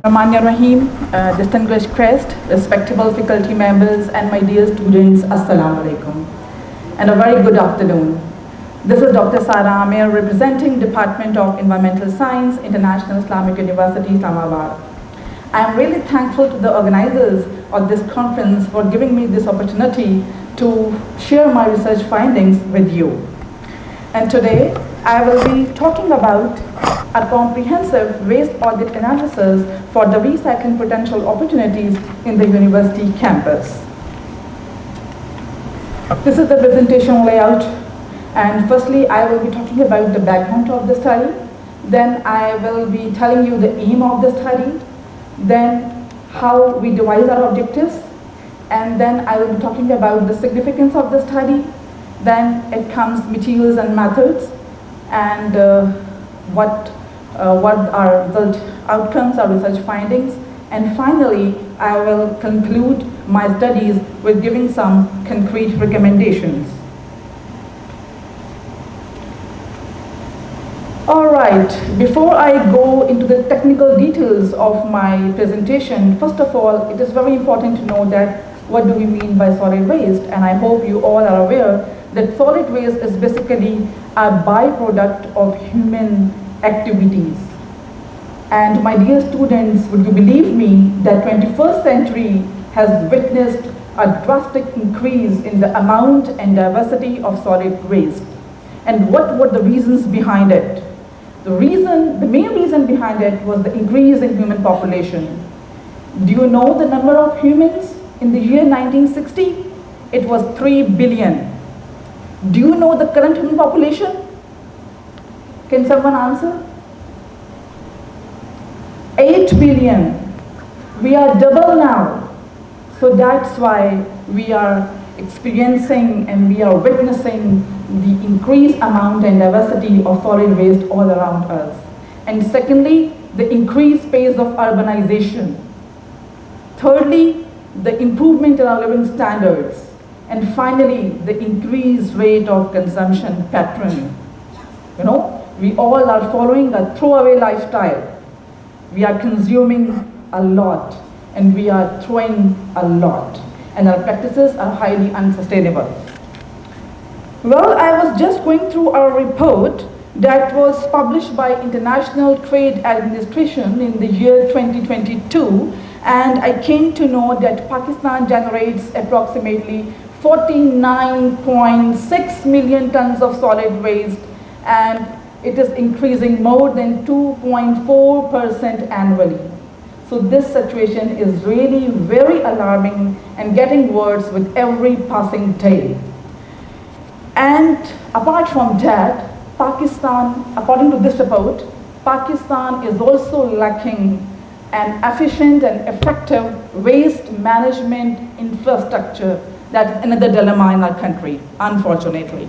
Rahman Rahim, distinguished guests, respectable faculty members, and my dear students, Assalamu alaikum, and a very good afternoon. This is Dr. Sarah Amir, representing Department of Environmental Science, International Islamic University, Islamabad. I am really thankful to the organizers of this conference for giving me this opportunity to share my research findings with you. And today, I will be talking about a comprehensive waste audit analysis for the recycling potential opportunities in the university campus. This is the presentation layout, and firstly I will be talking about the background of the study, then I will be telling you the aim of the study, then how we devise our objectives, and then I will be talking about the significance of the study, then it comes materials and methods, and what are result outcomes, our research findings, and finally I will conclude my studies with giving some concrete recommendations. Alright, before I go into the technical details of my presentation, first of all, it is very important to know that what do we mean by solid waste, and I hope you all are aware that solid waste is basically a byproduct of human activities. And my dear students, would you believe me that 21st century has witnessed a drastic increase in the amount and diversity of solid waste. And what were the reasons behind it? The main reason behind it was the increase in human population. Do you know the number of humans in the year 1960? It was 3 billion. Do you know the current human population? Can someone answer? 8 billion. We are double now. So that's why we are experiencing and we are witnessing the increased amount and diversity of solid waste all around us. And secondly, the increased pace of urbanization. Thirdly, the improvement in our living standards. And finally, the increased rate of consumption pattern. You know, we all are following a throwaway lifestyle. We are consuming a lot and we are throwing a lot, and our practices are highly unsustainable. Well, I was just going through our report that was published by International Trade Administration in the year 2022, and I came to know that Pakistan generates approximately 49.6 million tons of solid waste, and it is increasing more than 2.4% annually. So this situation is really very alarming and getting worse with every passing day. And apart from that, Pakistan, according to this report, Pakistan is also lacking an efficient and effective waste management infrastructure. That is another dilemma in our country, unfortunately.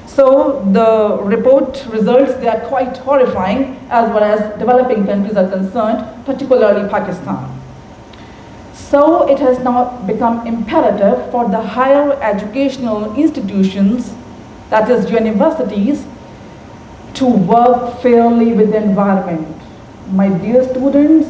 So the report results, they are quite horrifying as far as developing countries are concerned, particularly Pakistan. So it has now become imperative for the higher educational institutions, that is universities, to work fairly with the environment. My dear students,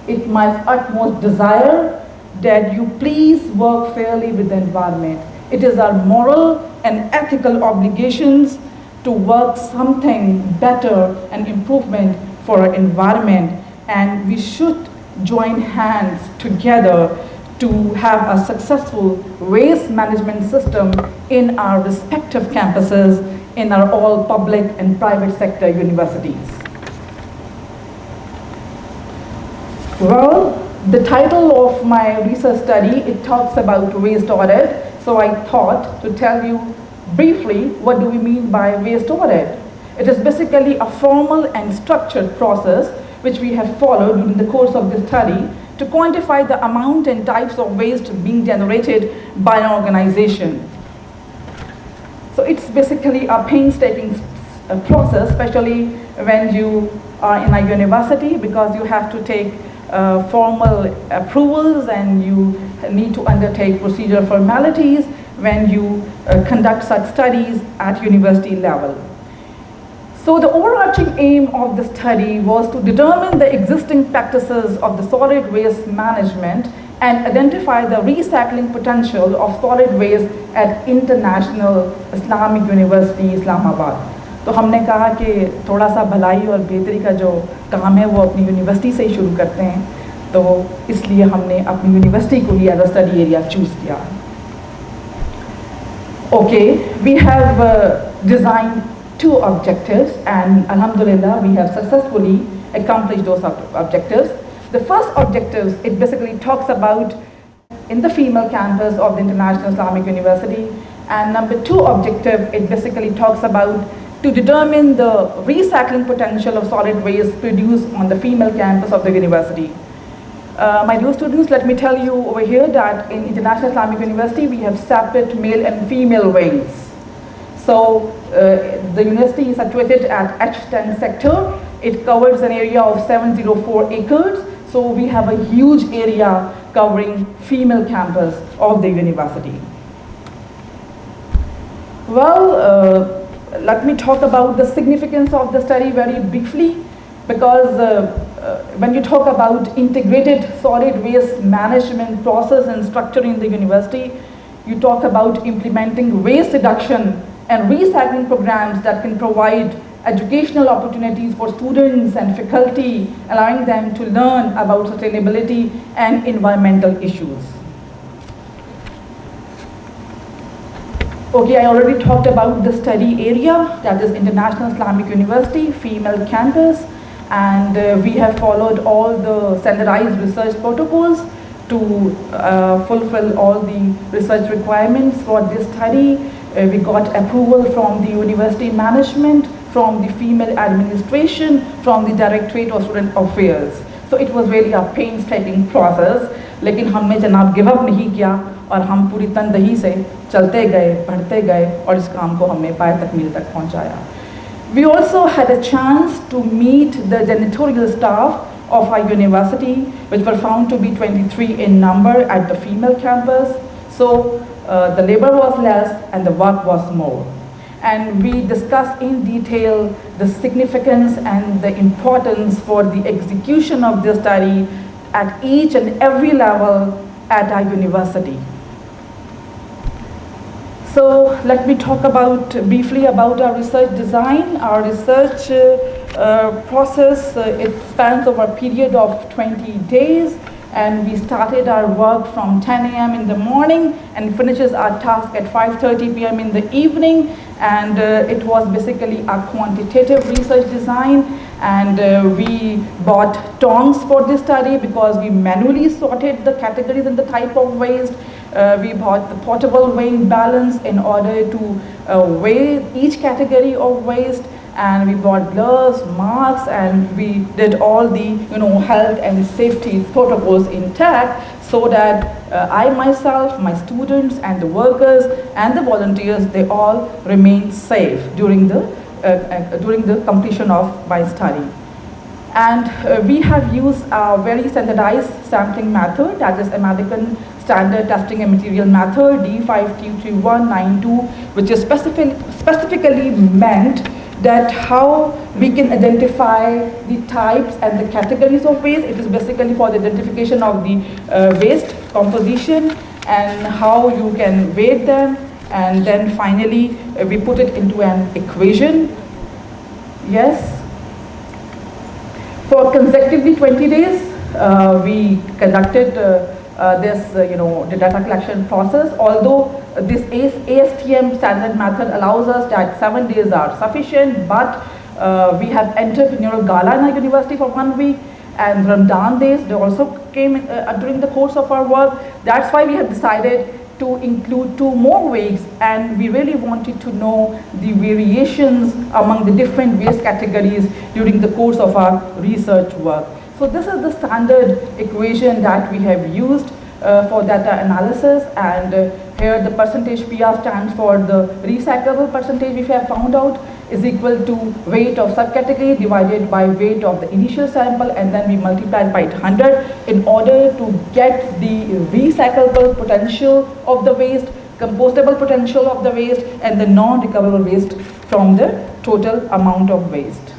it's my utmost desire that you please work fairly with the environment. It is our moral and ethical obligations to work something better and improvement for our environment, and we should join hands together to have a successful waste management system in our respective campuses in our all public and private sector universities. Well, the title of my research study, it talks about waste audit. So I thought to tell you briefly what do we mean by waste audit. It is basically a formal and structured process which we have followed during the course of this study to quantify the amount and types of waste being generated by an organization. So it's basically a painstaking process, especially when you are in a university, because you have to take formal approvals and you need to undertake procedural formalities when you conduct such studies at university level. So the overarching aim of the study was to determine the existing practices of the solid waste management and identify the recycling potential of solid waste at International Islamic University, Islamabad. तो हमने कहा कि थोड़ा सा भलाई और बेहतरी का जो काम है वो अपनी यूनिवर्सिटी से ही शुरू करते हैं, तो इसलिए हमने अपनी यूनिवर्सिटी को ही as a study area choose किया. Okay, we have designed 2 objectives, and alhamdulillah we have successfully accomplished those objectives. The first objective, it basically talks about in the female campus of the International Islamic University, and number 2 objective, it basically talks about to determine the recycling potential of solid waste produced on the female campus of the university. My dear students, let me tell you over here that in International Islamic University we have separate male and female wings. So the university is situated at H10 sector. It covers an area of 704 acres. So we have a huge area covering female campus of the university. Well, let me talk about the significance of the study very briefly, because when you talk about integrated solid waste management process and structure in the university, you talk about implementing waste reduction and recycling programs that can provide educational opportunities for students and faculty, allowing them to learn about sustainability and environmental issues. Okay, I already talked about the study area, that is International Islamic University, female campus, and we have followed all the standardized research protocols to fulfill all the research requirements for this study. We got approval from the university management, from the female administration, from the Directorate of Student Affairs. So it was really a painstaking process, लेकिन हमने जनाब give up नहीं किया और हम पूरी तनदही से चलते गए, बढ़ते गए और इस काम को हमने पाए तकमील तक पहुंचाया. We also had a chance to meet the janitorial staff of our university, which were found to be 23 in number at the female campus. So the labor was less and the work was more. And we discussed in detail the significance and the importance for the execution of this study at each and every level at our university. So let me talk briefly about our research design. Our research process, it spans over a period of 20 days, and we started our work from 10 a.m. in the morning and finishes our task at 5:30 p.m. in the evening. And it was basically a quantitative research design, and we bought tongs for this study because we manually sorted the categories and the type of waste. We bought the portable weighing balance in order to weigh each category of waste, and we bought gloves, masks, and we did all the health and safety protocols intact, so that I myself, my students, and the workers and the volunteers, they all remain safe during the completion of my study. And we have used a very standardized sampling method, that is American Standard Testing and Material Method D5Q3192, which is specifically meant that how we can identify the types and the categories of waste. It is basically for the identification of the waste composition and how you can weight them, and then finally we put it into an equation. Yes. For consecutively 20 days, we conducted the data collection process. Although this ASTM standard method allows us that 7 days are sufficient, but we have entrepreneurial gala in our university for 1 week, and Ramadan days, they also came during the course of our work. That's why we have decided to include 2 more weeks, and we really wanted to know the variations among the different waste categories during the course of our research work. So this is the standard equation that we have used for data analysis, and here the percentage PR stands for the recyclable percentage we have found out is equal to weight of subcategory divided by weight of the initial sample, and then we multiplied by 100 in order to get the recyclable potential of the waste, compostable potential of the waste, and the non-recoverable waste from the total amount of waste.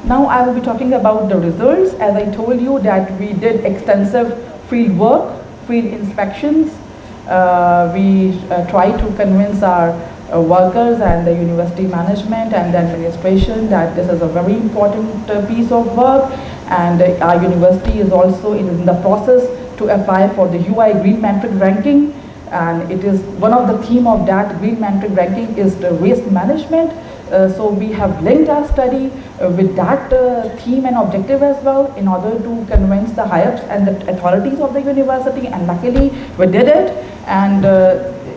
Now I will be talking about the results. As I told you that we did extensive field work, field inspections. We tried to convince our workers and the university management and the administration that this is a very important piece of work, and our university is also in the process to apply for the UI Green Metric ranking, and it is one of the theme of that Green Metric ranking is the waste management. So we have linked our study with that theme and objective as well in order to convince the higher-ups and the authorities of the university, and luckily we did it. And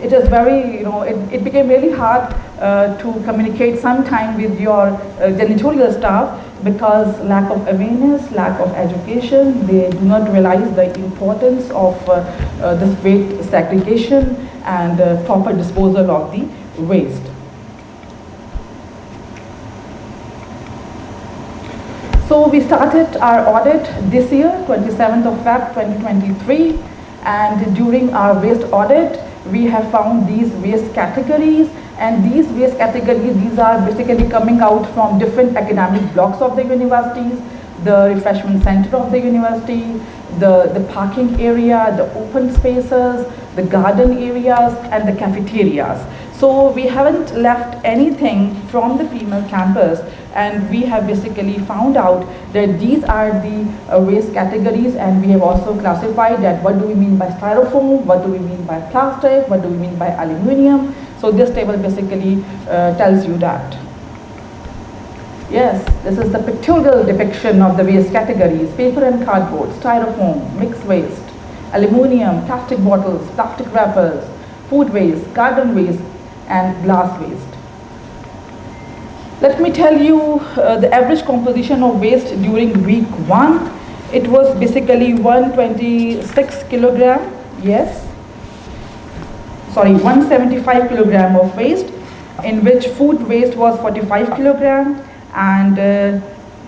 it is very, it became really hard to communicate sometime with your janitorial staff because lack of awareness, lack of education, they do not realize the importance of this waste segregation and proper disposal of the waste. So we started our audit this year, 27th of Feb 2023, and during our waste audit, we have found these waste categories, and these waste categories, these are basically coming out from different academic blocks of the universities, the refreshment center of the university, the parking area, the open spaces, the garden areas, and the cafeterias. So we haven't left anything from the female campus, and we have basically found out that these are the waste categories, and we have also classified that what do we mean by styrofoam, what do we mean by plastic, what do we mean by aluminium. So this table basically tells you that. Yes, this is the pictorial depiction of the waste categories: paper and cardboard, styrofoam, mixed waste, aluminium, plastic bottles, plastic wrappers, food waste, garden waste, and glass waste. Let me tell you the average composition of waste during week 1. It was basically 126 kilogram, 175 kilogram of waste, in which food waste was 45 kilogram, and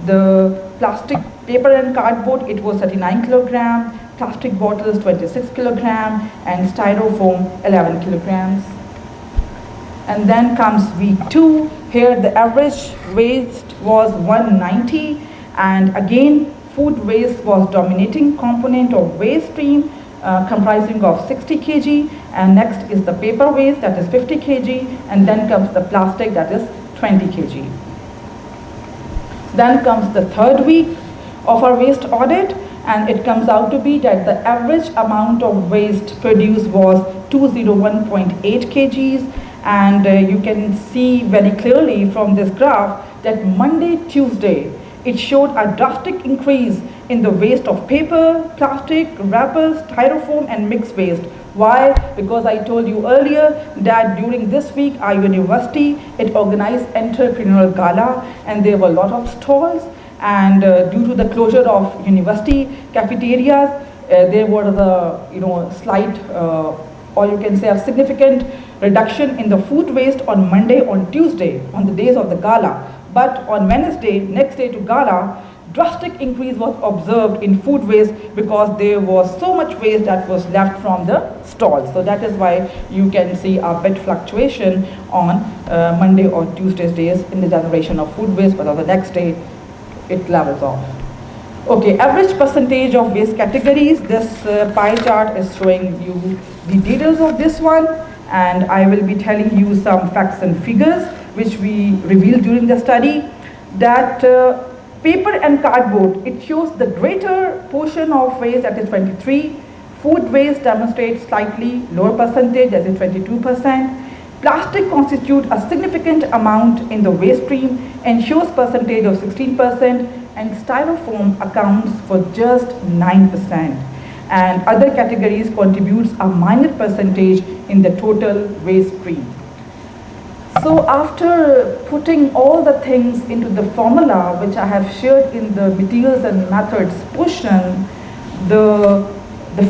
the plastic, paper and cardboard, it was 39 kilogram, plastic bottles 26 kilogram, and styrofoam 11 kilograms. And then comes week 2. Here the average waste was 190, and again food waste was dominating component of waste stream, comprising of 60 kg, and next is the paper waste, that is 50 kg, and then comes the plastic, that is 20 kg. Then comes the third week of our waste audit, and it comes out to be that the average amount of waste produced was 201.8 kgs, and you can see very clearly from this graph that Monday, Tuesday, it showed a drastic increase in the waste of paper, plastic, wrappers, styrofoam, and mixed waste. Why? Because I told you earlier that during this week our university, it organized entrepreneurial gala, and there were a lot of stalls, and due to the closure of university cafeterias, there was a slight or you can say a significant reduction in the food waste on Monday, on Tuesday, on the days of the gala. But on Wednesday, next day to gala, drastic increase was observed in food waste because there was so much waste that was left from the stalls. So that is why you can see a bit fluctuation on Monday or Tuesday's days in the generation of food waste, but on the next day it levels off. Okay, average percentage of waste categories. This pie chart is showing you the details of this one, and I will be telling you some facts and figures which we revealed during the study. That paper and cardboard, it shows the greater portion of waste, that is 23. Food waste demonstrates slightly lower percentage, that is 22%. Plastic constitutes a significant amount in the waste stream and shows percentage of 16%, and styrofoam accounts for just 9%. And other categories contributes a minor percentage in the total waste stream. So after putting all the things into the formula which I have shared in the materials and methods portion, the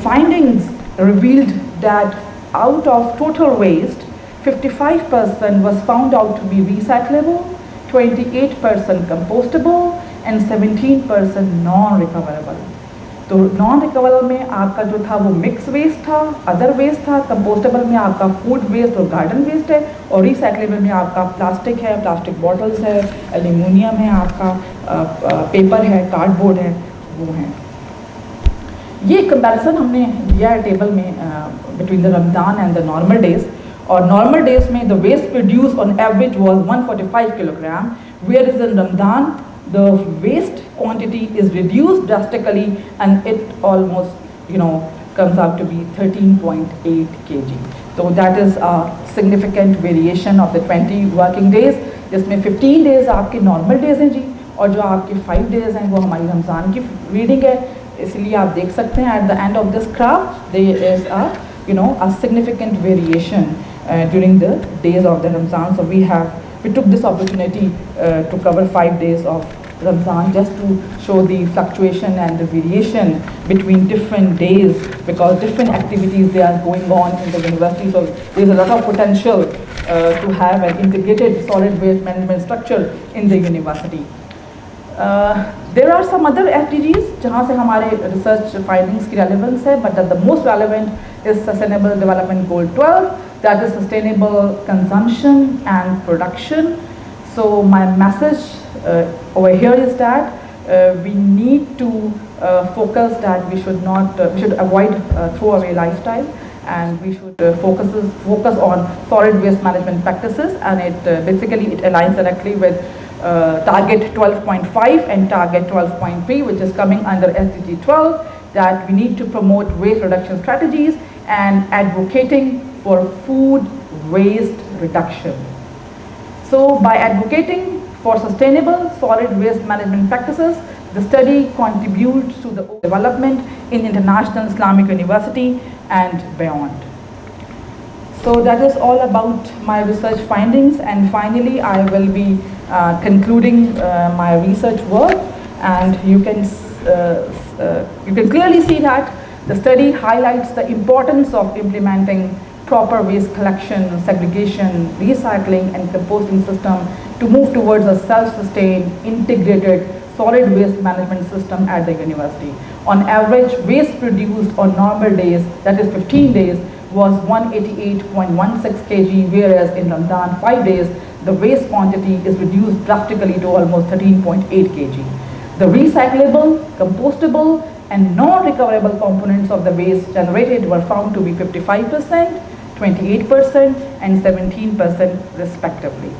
findings revealed that out of total waste, 55% was found out to be recyclable, 28% compostable, and 17% non-recoverable. तो non recoverable में आपका जो था वो mix waste था, other waste था, compostable में आपका फूड वेस्ट और गार्डन वेस्ट है, और रिसाइक्लेबल में आपका प्लास्टिक है, प्लास्टिक बॉटल्स है, एल्यूमिनियम है, आपका पेपर है, कार्डबोर्ड है, वो है। ये कंपैरिजन हमने दिया है टेबल में between the Ramzan and the normal days, और नॉर्मल डेज में the waste produce on average was 145 kilogram, where is in Ramzan the waste quantity is reduced drastically and it almost comes out to be 13.8 kg. So that is a significant variation of the 20 working days, जिसमें 15 days आपके normal days हैं जी, और जो आपके 5 days हैं वो हमारी रमज़ान की रीडिंग है। इसलिए आप देख सकते हैं at the end of this graph there is a significant variation during the days of the Ramzan. So we took this opportunity to cover 5 days of Ramzan just to show the fluctuation and the variation between different days, because different activities they are going on in the university. So there is a lot of potential to have an integrated solid waste management structure in the university. There are some other SDGs जहाँ से हमारे research findings की relevance है, but the most relevant is Sustainable Development Goal 12, that is sustainable consumption and production. So my message over here is that we need to focus that we should avoid throwaway lifestyle, and we should focus on solid waste management practices, and it basically it aligns directly with target 12.5 and target 12.3, which is coming under SDG 12, that we need to promote waste reduction strategies and advocating for food waste reduction. So by advocating for sustainable solid waste management practices, the study contributes to the development in international Islamic university and beyond. So that is all about my research findings, and finally I will be concluding my research work, and you can clearly see that the study highlights the importance of implementing proper waste collection, segregation, recycling and composting system to move towards a self-sustained, integrated, solid waste management system at the university. On average, waste produced on normal days, that is 15 days, was 188.16 kg, whereas in Ramadan 5 days, the waste quantity is reduced drastically to almost 13.8 kg. The recyclable, compostable and non-recoverable components of the waste generated were found to be 55%, 28% and 17% respectively.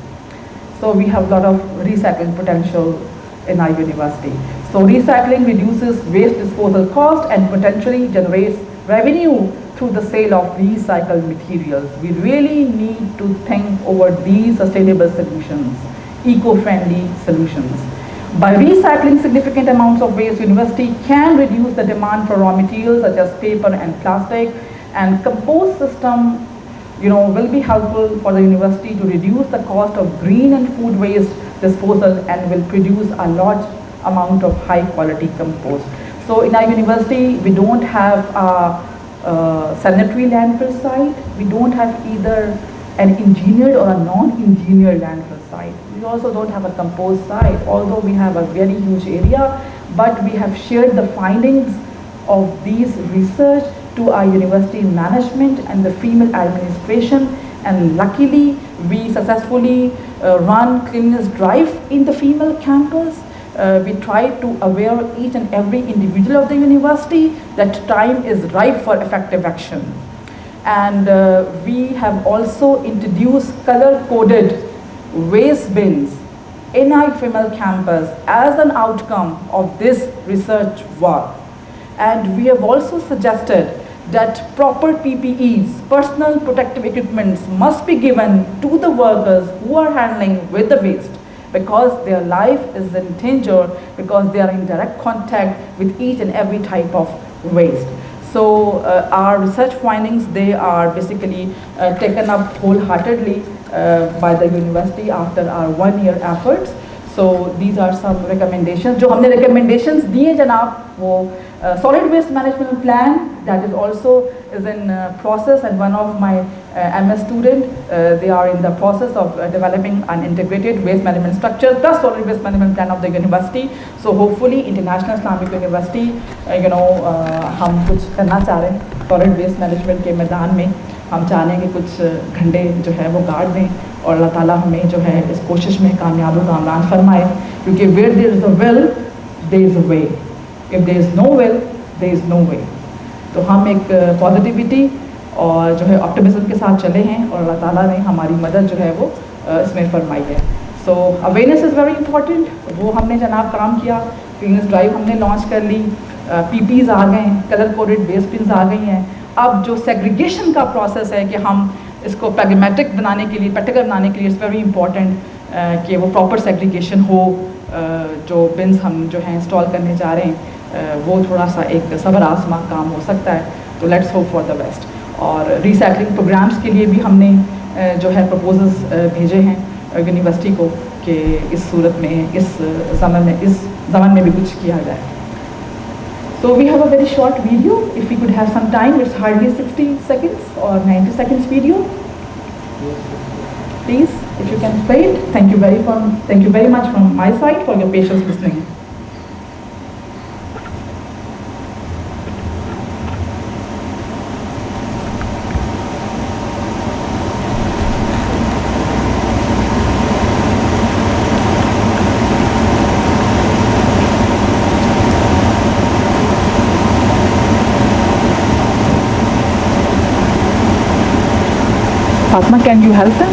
So we have a lot of recycling potential in our university. So recycling reduces waste disposal cost and potentially generates revenue through the sale of recycled materials. We really need to think over these sustainable solutions, eco-friendly solutions. By recycling significant amounts of waste, university can reduce the demand for raw materials such as paper and plastic, and compost system will be helpful for the university to reduce the cost of green and food waste disposal, and will produce a large amount of high quality compost. So in our university we don't have a sanitary landfill site, we don't have either an engineered or a non-engineered landfill site. We also don't have a compost site, although we have a very huge area, but we have shared the findings of these research to our university management and the female administration, and luckily we successfully run cleanliness drive in the female campus. We try to aware each and every individual of the university that time is ripe for effective action. And we have also introduced color-coded waste bins in our female campus as an outcome of this research work. And we have also suggested that proper PPEs, personal protective equipments, must be given to the workers who are handling with the waste, because their life is in danger, because they are in direct contact with each and every type of waste. So our research findings, they are basically taken up wholeheartedly by the university after our 1-year efforts. So these are some recommendations. जो हमने recommendations दिए जनाब, वो solid waste management plan that is also is in process, and one of my MS student, they are in the process of developing an integrated waste management structure plus solid waste management plan of the university. So hopefully International Islamic University, हम कुछ करना चाह रहे हैं solid waste management के मैदान में. हम चाह रहे हैं कि कुछ घंटे जो है वो गाड़ दें और अल्लाह ताला हमें जो है इस कोशिश में कामयाब व कामरान फरमाए, क्योंकि where there is a will there is a way, if there is no will there is no way. तो हम एक पॉजिटिविटी और जो है ऑप्टिमिज्म के साथ चले हैं और अल्लाह ताला ने हमारी मदद जो है वो इसमें फरमाई है. So awareness is very important. वो हमने जनाब काम किया, क्लीनेस ड्राइव हमने लॉन्च कर ली, पीपीज़ आ गए हैं, कलर कोडेड वेस्ट बिन्स आ गई हैं. अब जो सेग्रीगेशन का प्रोसेस है कि हम इसको प्रैग्मेटिक बनाने के लिए, प्रैक्टिकल बनाने के लिए इट्स वेरी इंपॉर्टेंट कि वो प्रॉपर सेग्रीगेशन हो. जो बिन्स हम जो है इंस्टॉल करने जा रहे हैं वो थोड़ा सा एक सब्र आज़मा काम हो सकता है. तो let's hope for the best. और रिसाइकलिंग प्रोग्राम्स के लिए भी हमने जो है प्रपोजल्स भेजे हैं यूनिवर्सिटी को कि इस सूरत में, इस ज़मन में भी कुछ किया जाए. So we have a very short video. If we could have some time, it's hardly 60 seconds or 90 seconds video. Please, if you can play it. Thank you very much from my side for your patience listening. Fatma, can you help them?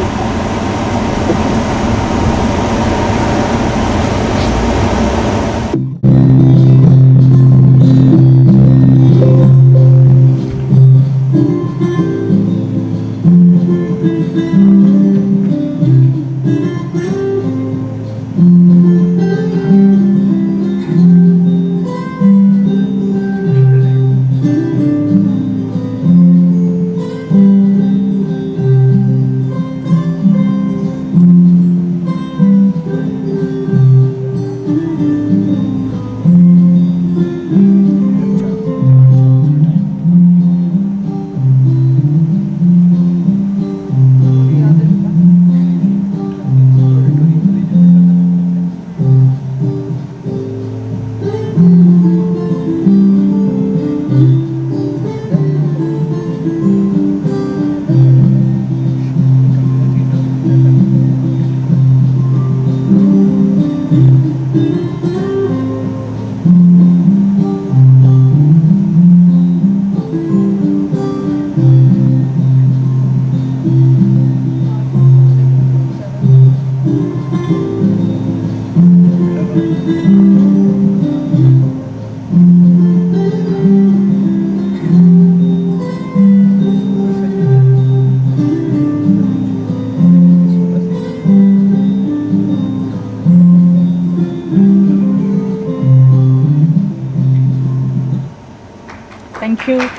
Thank you. Thank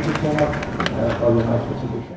you so much for your nice presentation.